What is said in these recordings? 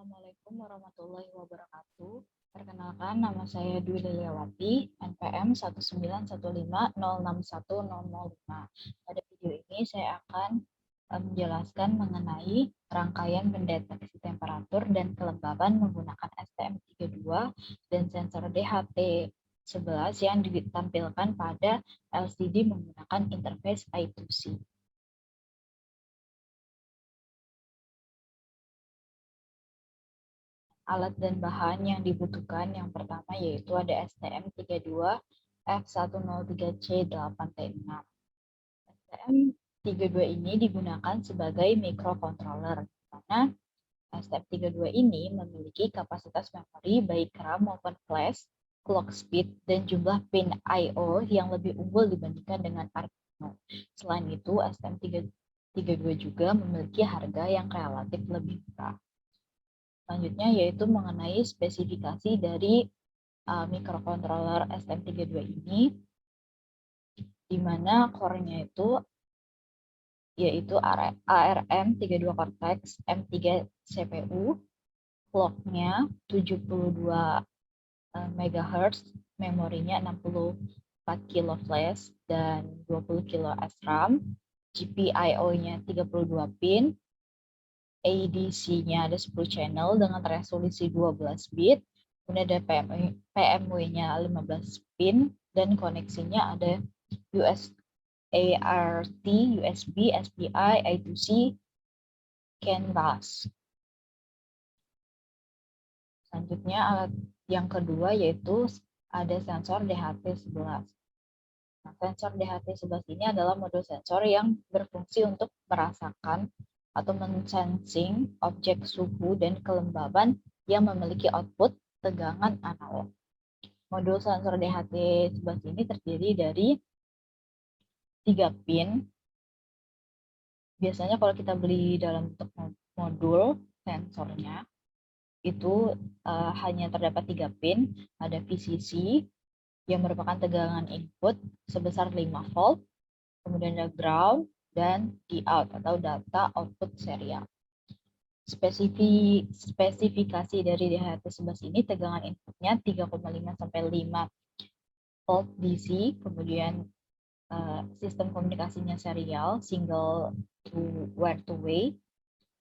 Assalamualaikum warahmatullahi wabarakatuh. Perkenalkan, nama saya Dwi Liliawati, NPM 19150610005. Pada video ini saya akan menjelaskan mengenai rangkaian pendeteksi temperatur dan kelembaban menggunakan STM32 dan sensor DHT11 yang ditampilkan pada LCD menggunakan interface I2C. Alat dan bahan yang dibutuhkan yang pertama yaitu ada STM32F103C8T6. STM32 ini digunakan sebagai microcontroller, di mana STM32 ini memiliki kapasitas memori baik RAM maupun flash, clock speed, dan jumlah pin I/O yang lebih unggul dibandingkan dengan Arduino. Selain itu, STM32 juga memiliki harga yang relatif lebih murah. Selanjutnya yaitu mengenai spesifikasi dari microcontroller STM32 ini, di mana core-nya itu yaitu ARM32 Cortex M3 CPU, clock-nya 72 MHz, memorinya 64 KB flash dan 20 KB SRAM, GPIO-nya 32 pin, ADC-nya ada 10 channel dengan resolusi 12 bit, kemudian ada PMW-nya 15 pin, dan koneksinya ada ART, USB, SPI, I2C, CAN bus. Selanjutnya alat yang kedua yaitu ada sensor DHT11. Nah, sensor DHT11 ini adalah modul sensor yang berfungsi untuk merasakan atau mensensing objek suhu dan kelembaban yang memiliki output tegangan analog. Modul sensor DHT11 ini terdiri dari 3 pin. Biasanya kalau kita beli dalam bentuk modul sensornya, itu hanya terdapat 3 pin. Ada VCC yang merupakan tegangan input sebesar 5 volt, kemudian ada ground, dan Dout atau data output serial. Spesifikasi dari DHT11 ini tegangan inputnya 3,5 sampai 5 volt DC, kemudian sistem komunikasinya serial, single to wire to way,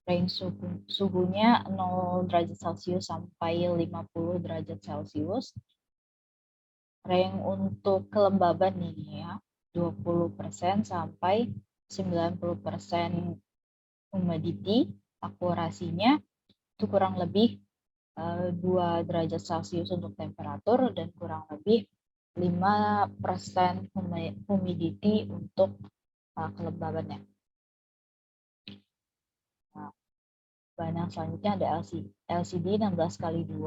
range suhunya 0 derajat Celcius sampai 50 derajat Celcius. Range untuk kelembaban ini ya, 20% sampai 90% humidity, akurasinya itu kurang lebih 2 derajat Celcius untuk temperatur dan kurang lebih 5% humidity untuk kelembabannya. Nah, bahan yang selanjutnya ada LCD 16x2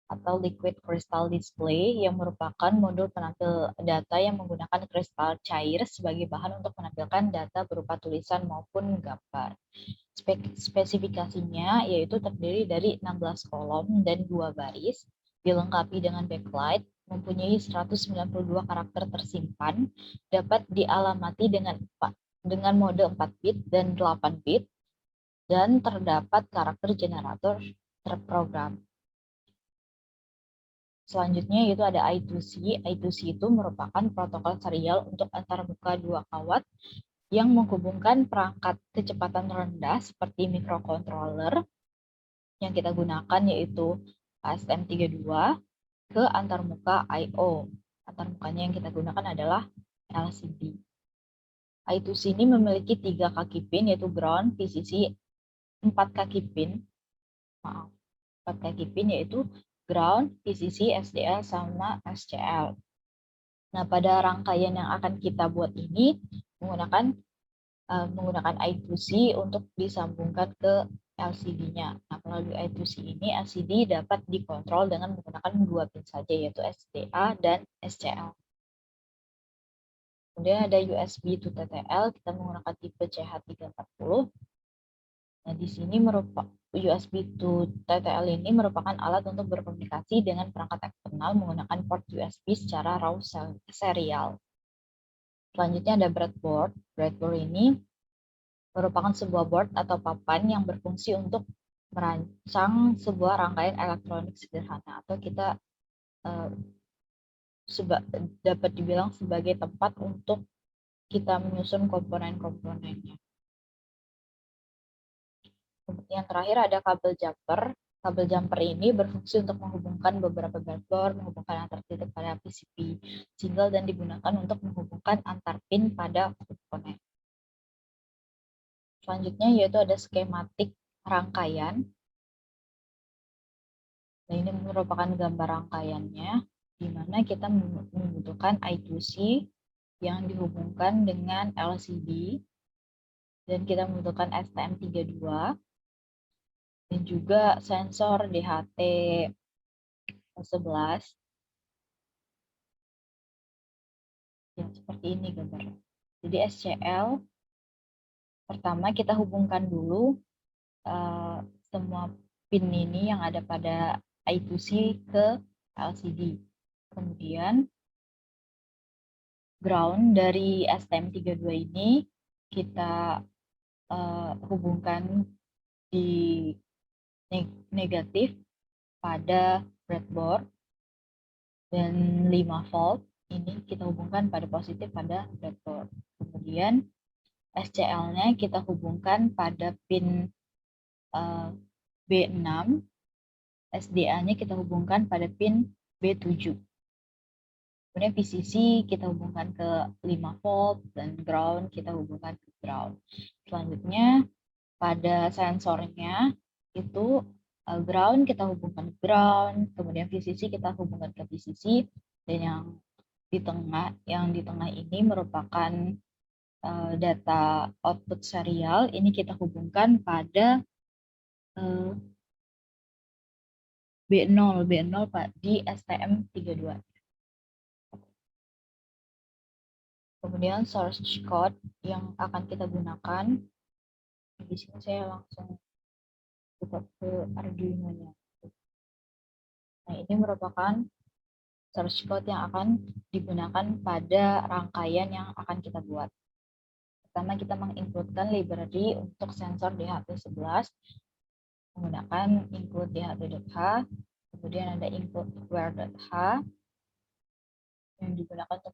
atau Liquid Crystal Display yang merupakan modul penampil data yang menggunakan kristal cair sebagai bahan untuk menampilkan data berupa tulisan maupun gambar. Spesifikasinya yaitu terdiri dari 16 kolom dan 2 baris, dilengkapi dengan backlight, mempunyai 192 karakter tersimpan, dapat dialamati dengan mode 4 bit dan 8 bit, dan terdapat karakter generator terprogram. Selanjutnya yaitu ada I2C. I2C itu merupakan protokol serial untuk antarmuka 2 kawat yang menghubungkan perangkat kecepatan rendah seperti microcontroller yang kita gunakan yaitu STM32 ke antarmuka I/O. Antarmukanya yang kita gunakan adalah LCD. I2C ini memiliki 3 kaki pin yaitu ground, VCC, 4 kaki pin yaitu ground, VCC, SDL, sama SCL. Nah, pada rangkaian yang akan kita buat ini menggunakan I2C untuk disambungkan ke LCD-nya. Nah, melalui I2C ini LCD dapat dikontrol dengan menggunakan 2 pin saja yaitu SDA dan SCL. Kemudian ada USB to TTL, kita menggunakan tipe CH340. Nah, di sini USB to TTL ini merupakan alat untuk berkomunikasi dengan perangkat eksternal menggunakan port USB secara raw serial. Selanjutnya ada breadboard. Breadboard ini merupakan sebuah board atau papan yang berfungsi untuk merancang sebuah rangkaian elektronik sederhana, atau kita dapat dibilang sebagai tempat untuk kita menyusun komponen-komponennya. Kemudian terakhir ada kabel jumper. Kabel jumper ini berfungsi untuk menghubungkan beberapa breadboard, menghubungkan antar titik pada PCB single, dan digunakan untuk menghubungkan antar pin pada komponen. Selanjutnya yaitu ada skematik rangkaian. Nah, ini merupakan gambar rangkaiannya, di mana kita membutuhkan I2C yang dihubungkan dengan LCD, dan kita membutuhkan STM32, dan juga sensor DHT11. Ya, seperti ini gambarnya. Jadi SCL, pertama kita hubungkan dulu semua pin ini yang ada pada I2C ke LCD. Kemudian ground dari STM32 ini kita hubungkan di negatif pada breadboard, dan 5 volt ini kita hubungkan pada positif pada breadboard. Kemudian SCL-nya kita hubungkan pada pin B6, SDA-nya kita hubungkan pada pin B7. Kemudian VCC kita hubungkan ke 5 volt, dan ground kita hubungkan ke ground. Selanjutnya pada sensornya itu ground kita hubungkan ke ground, kemudian VCC kita hubungkan ke VCC, dan yang di tengah ini merupakan data output serial, ini kita hubungkan pada B0 di STM32. Kemudian source code yang akan kita gunakan, di sini saya langsung buka ke Arduino-nya. Nah, ini merupakan source code yang akan digunakan pada rangkaian yang akan kita buat. Pertama, kita menginputkan library untuk sensor DHT11 menggunakan include dht.h, kemudian ada include where.h yang digunakan untuk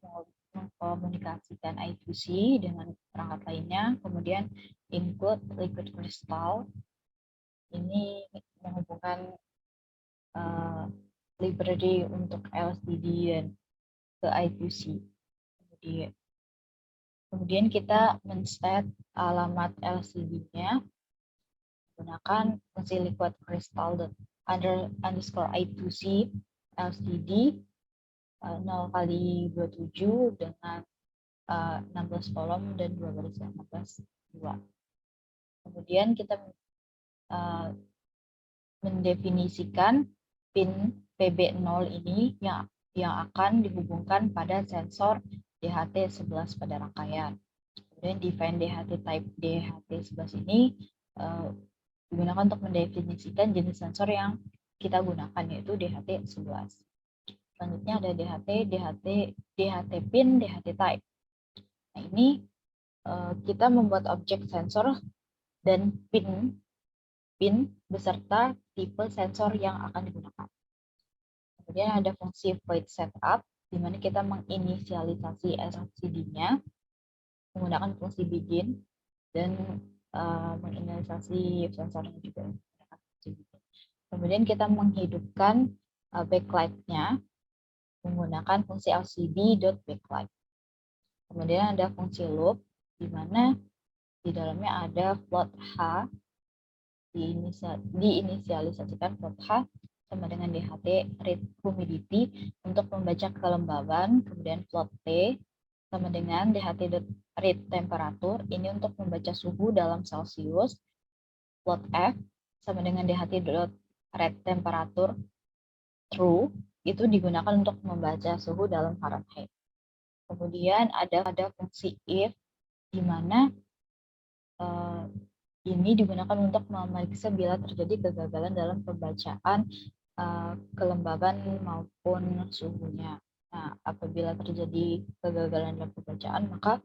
mengkomunikasikan I2C dengan perangkat lainnya. Kemudian include liquid crystal, ini menghubungkan library untuk LCD dan ke I2C. Kemudian kita men-set alamat LCD-nya menggunakan fungsi liquid crystal underscore I2C LCD 0x27 dengan 16 kolom dan 2 baris 2. Kemudian kita mendefinisikan pin PB0 ini yang akan dihubungkan pada sensor DHT11 pada rangkaian. Kemudian define DHT type DHT11 ini digunakan untuk mendefinisikan jenis sensor yang kita gunakan, yaitu DHT11. Selanjutnya ada DHT pin, DHT type. Nah, ini kita membuat objek sensor dan pin beserta tipe sensor yang akan digunakan. Kemudian ada fungsi void setup, di mana kita menginisialisasi LCD-nya menggunakan fungsi begin, dan menginisialisasi sensornya juga menggunakan fungsi begin. Kemudian kita menghidupkan backlight-nya menggunakan fungsi lcd.backlight. Kemudian ada fungsi loop, di mana di dalamnya ada float H, diinisialisasikan float H sama dengan DHT read humidity untuk membaca kelembaban, kemudian float T sama dengan DHT.read temperatur, ini untuk membaca suhu dalam Celsius, float F sama dengan DHT.read temperatur true, itu digunakan untuk membaca suhu dalam Fahrenheit. Kemudian ada fungsi if, di mana ini digunakan untuk memeriksa bila terjadi kegagalan dalam pembacaan kelembaban maupun suhunya. Nah, apabila terjadi kegagalan dalam pembacaan, maka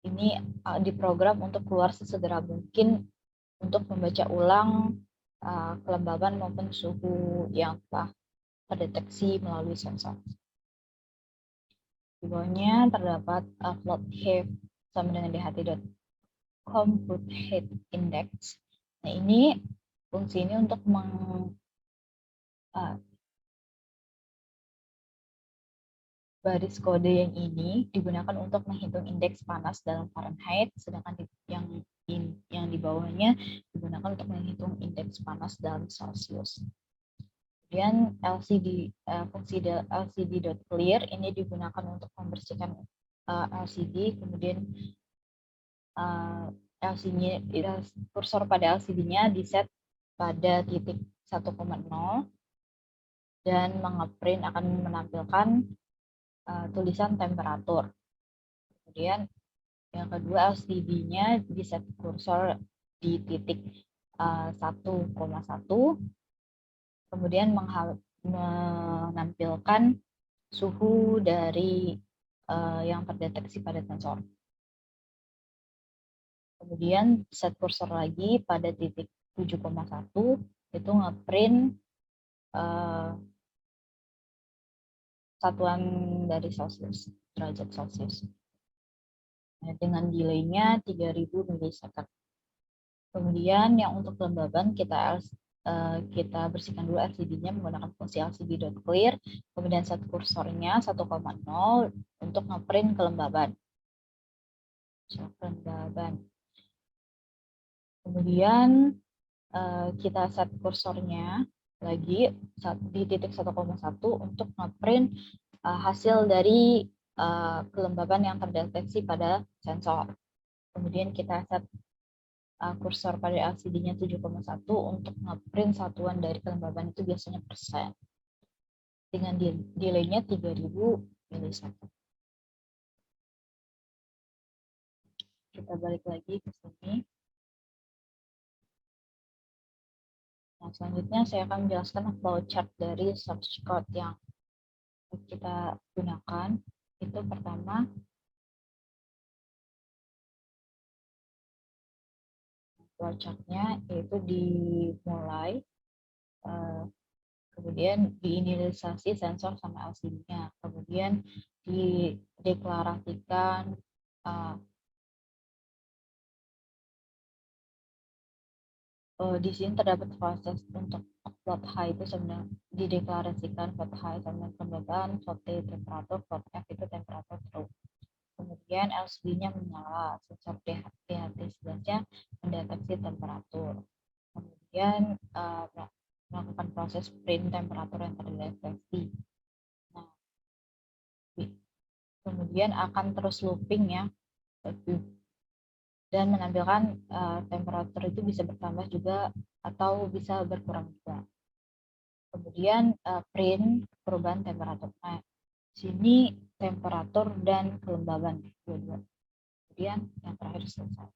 ini diprogram untuk keluar sesegera mungkin untuk membaca ulang kelembaban maupun suhu yang telah terdeteksi melalui sensor. Di bawahnya terdapat float height sama dengan dht.compute height index. Nah, ini fungsi ini untuk baris kode yang ini digunakan untuk menghitung indeks panas dalam Fahrenheit, sedangkan yang di bawahnya digunakan untuk menghitung indeks panas dalam Celsius. Kemudian fungsi LCD.clear ini digunakan untuk membersihkan LCD, kemudian kursor pada LCD-nya diset pada titik 1,0 dan mengeprint akan menampilkan tulisan temperatur. Kemudian yang kedua, LCD-nya diset kursor di titik 1,1, kemudian menampilkan suhu dari yang terdeteksi pada sensor. Kemudian set kursor lagi pada titik 7,1, itu ngeprint satuan dari Celsius, derajat Celsius. Nah, dengan delay-nya 3000 milisecond. Kemudian yang untuk kelembaban kita bersihkan dulu LCD-nya menggunakan fungsi LCD.clear, kemudian set kursornya 1,0 untuk ngeprint kelembaban. Kemudian kita set kursornya lagi di titik 1,1 untuk ngeprint hasil dari kelembaban yang terdeteksi pada sensor. Kemudian kita set kursor pada LCD-nya 7,1 untuk ngeprint satuan dari kelembaban itu biasanya persen. Dengan delay-nya 3000 milisecond. Kita balik lagi ke sini. Nah, selanjutnya saya akan menjelaskan flowchart dari source code yang kita gunakan. Itu pertama, flowchart-nya yaitu dimulai, kemudian diinisialisasi sensor sama LCD-nya, kemudian dideklarasikan di sini terdapat proses untuk float high itu sebenarnya dideklarasikan float high sama kelembaban, float T temperatur, float F itu temperatur true. Kemudian LCD-nya menyala, sensor DHT11-nya mendeteksi temperatur. Kemudian melakukan proses print temperatur yang terdeteksi. Nah, kemudian akan terus looping ya, dan menampilkan temperatur itu bisa bertambah juga atau bisa berkurang juga. Kemudian print perubahan temperatur. Nah, sini temperatur dan kelembaban dua-dua. Kemudian yang terakhir selesai.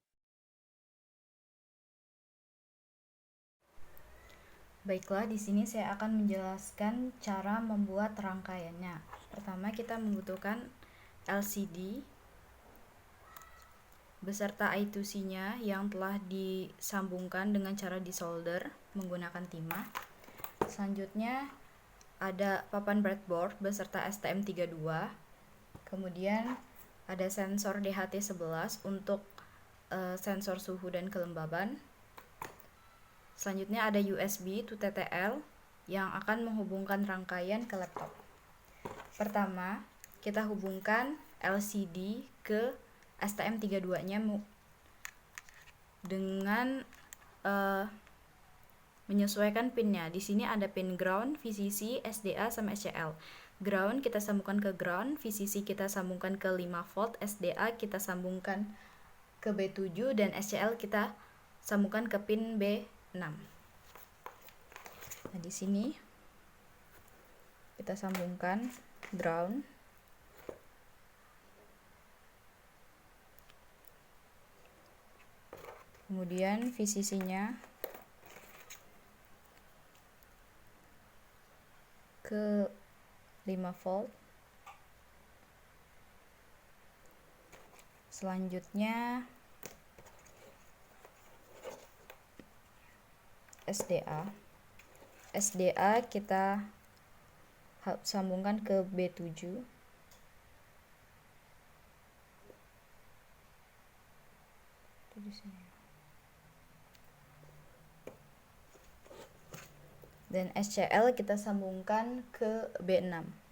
Baiklah, di sini saya akan menjelaskan cara membuat rangkaiannya. Pertama, kita membutuhkan LCD beserta I2C-nya yang telah disambungkan dengan cara disolder menggunakan timah. Selanjutnya ada papan breadboard beserta STM32. Kemudian ada sensor DHT11 untuk sensor suhu dan kelembaban. Selanjutnya ada USB to TTL yang akan menghubungkan rangkaian ke laptop. Pertama, kita hubungkan LCD ke STM32-nya dengan menyesuaikan pinnya. Di sini ada pin ground, VCC, SDA, sama SCL. Ground kita sambungkan ke ground, VCC kita sambungkan ke 5 volt, SDA kita sambungkan ke B7, dan SCL kita sambungkan ke pin B6. Nah, di sini kita sambungkan ground. Kemudian VCC-nya ke 5 volt. Selanjutnya SDA. SDA kita sambungkan ke B7. Itu di sini. Dan SCL kita sambungkan ke B6.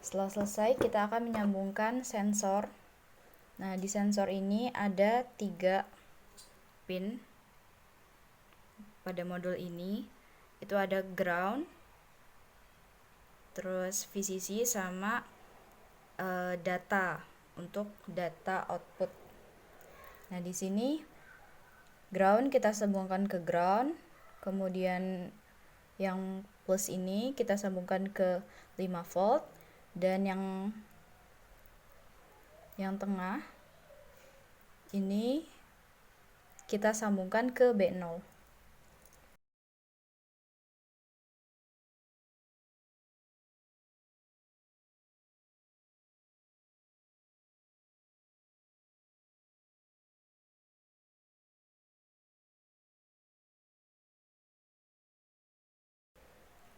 Setelah selesai, kita akan menyambungkan sensor. Nah, di sensor ini ada 3 pin pada modul ini. Itu ada ground, terus VCC sama data untuk data output. Nah, di sini ground kita sambungkan ke ground, kemudian yang plus ini kita sambungkan ke 5 volt, dan yang tengah ini kita sambungkan ke B0.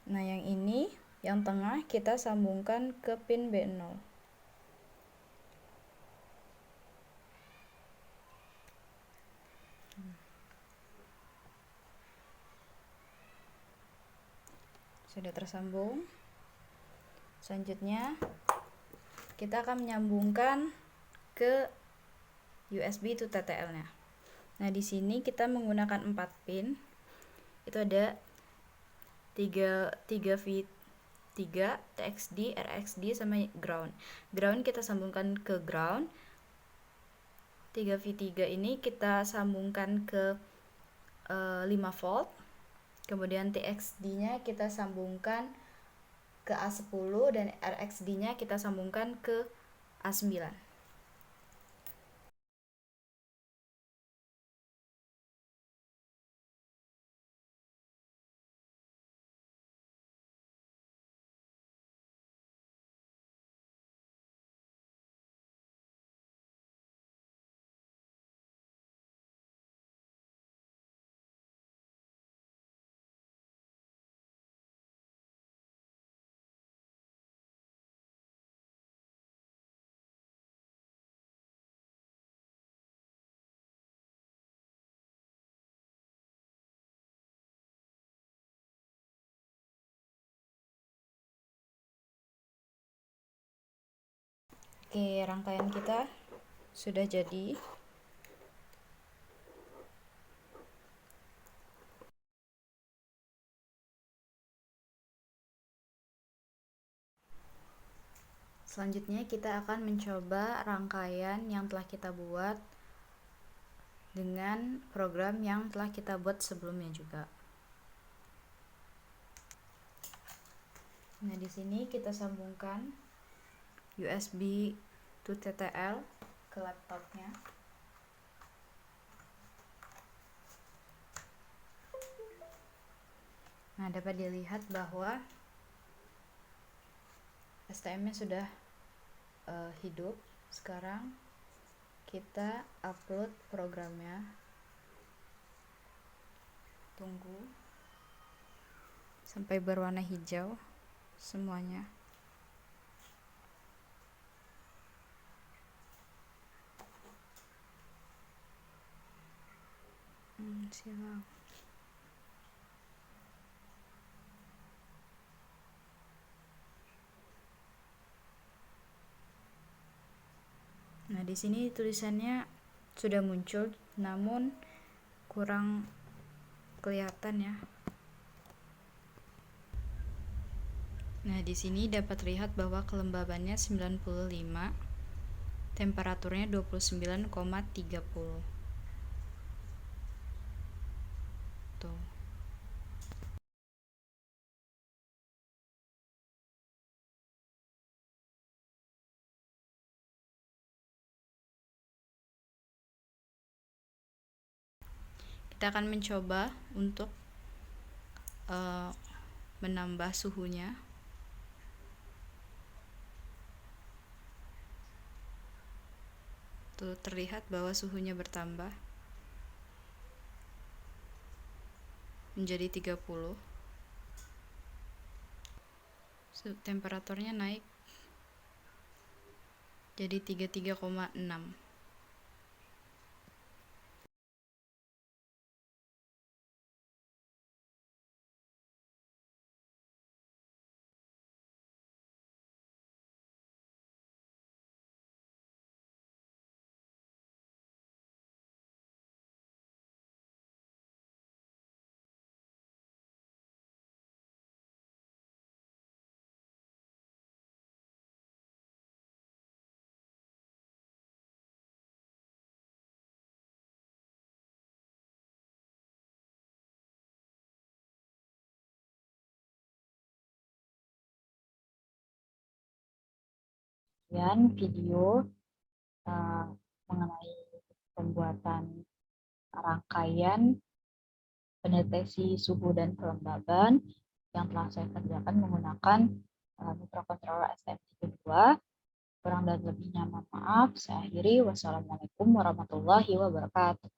Nah, yang ini, yang tengah kita sambungkan ke pin B0. Sudah tersambung. Selanjutnya, kita akan menyambungkan ke USB to TTL-nya. Nah, di sini kita menggunakan 4 pin. Itu ada 3V3, TXD, RXD, sama ground. Ground kita sambungkan ke ground. 3V3 ini kita sambungkan ke 5 volt. Kemudian TXD-nya kita sambungkan ke A10 dan RXD-nya kita sambungkan ke A9. Oke, rangkaian kita sudah jadi. Selanjutnya kita akan mencoba rangkaian yang telah kita buat dengan program yang telah kita buat sebelumnya juga. Nah, di sini kita sambungkan USB to TTL ke laptopnya. Nah, dapat dilihat bahwa STM-nya sudah hidup. Sekarang kita upload programnya. Tunggu sampai berwarna hijau semuanya. Silang. Nah, di sini tulisannya sudah muncul, namun kurang kelihatan ya. Nah, di sini dapat terlihat bahwa kelembabannya 95, temperaturnya 29,30. Tuh. Kita akan mencoba untuk menambah suhunya. Tuh terlihat bahwa suhunya bertambah menjadi 30. Temperaturnya naik jadi 33,6. Kemudian video mengenai pembuatan rangkaian pendeteksi suhu dan kelembaban yang telah saya kerjakan menggunakan mikrokontroler STM32. Kurang dan lebihnya mohon maaf. Saya akhiri. Wassalamualaikum warahmatullahi wabarakatuh.